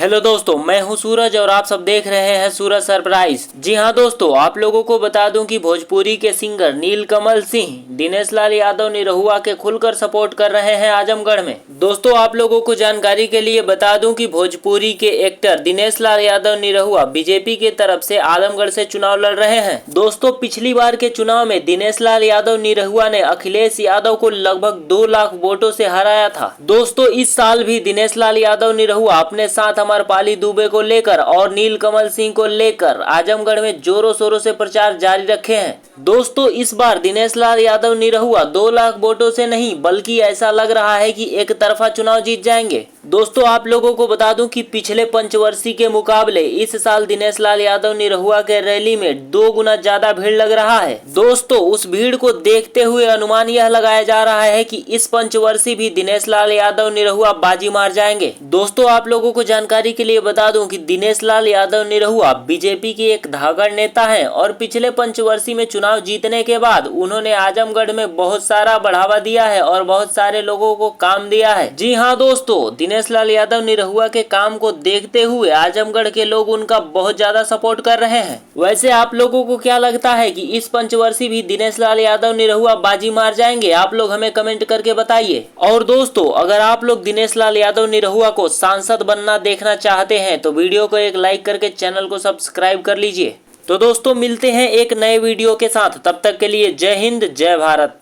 Hello दोस्तों, मैं हूं सूरज और आप सब देख रहे हैं सूरज सरप्राइज। जी हां दोस्तों, आप लोगों को बता दूं कि भोजपुरी के सिंगर नीलकमल सिंह दिनेश लाल यादव निरहुआ के खुलकर सपोर्ट कर रहे हैं आजमगढ़ में। दोस्तों, आप लोगों को जानकारी के लिए बता दूं कि भोजपुरी के एक्टर दिनेश लाल यादव निरहुआ बीजेपी के तरफ से आजमगढ़ से चुनाव लड़ रहे हैं। दोस्तों, पिछली बार के चुनाव में दिनेश लाल यादव निरहुआ ने अखिलेश यादव को लगभग 2 लाख वोटों से हराया था। दोस्तों, इस साल भी दिनेश लाल यादव निरहुआ अपने साथ अमरपाली दुबे को लेकर और नीलकमल सिंह को लेकर आजमगढ़ में जोरों शोरों से प्रचार जारी रखे हैं। दोस्तों, इस बार दिनेश लाल यादव निरहुआ 2 लाख वोटों से नहीं बल्कि ऐसा लग रहा है कि एक तरफा चुनाव जीत जाएंगे। दोस्तों, आप लोगों को बता दूं कि पिछले पंचवर्षीय के मुकाबले इस साल दिनेश लाल यादव निरहुआ के रैली में 2 गुना ज्यादा भीड़ लग रहा है। दोस्तों, उस भीड़ को देखते हुए अनुमान यह लगाया जा रहा है कि इस पंचवर्षीय भी दिनेश लाल यादव निरहुआ बाजी मार जाएंगे। दोस्तों, आप लोगों को जानकारी के लिए बता दूं कि दिनेश लाल यादव निरहुआ बीजेपी के एक धागड़ नेता हैं और पिछले पंचवर्षीय में चुनाव जीतने के बाद उन्होंने आजमगढ़ में बहुत सारा बढ़ावा दिया है और बहुत सारे लोगों को काम दिया है। जी हाँ दोस्तों, दिनेश लाल यादव निरहुआ के काम को देखते हुए आजमगढ़ के लोग उनका बहुत ज्यादा सपोर्ट कर रहे हैं। वैसे आप लोगों को क्या लगता है कि इस पंचवर्षीय भी दिनेश लाल यादव निरहुआ बाजी मार जाएंगे? आप लोग हमें कमेंट करके बताइए। और दोस्तों, अगर आप लोग दिनेश लाल यादव निरहुआ को सांसद बनना देखना चाहते हैं तो वीडियो को एक लाइक करके चैनल को सब्सक्राइब कर लीजिए। तो दोस्तों, मिलते हैं एक नए वीडियो के साथ। तब तक के लिए जय हिंद, जय भारत।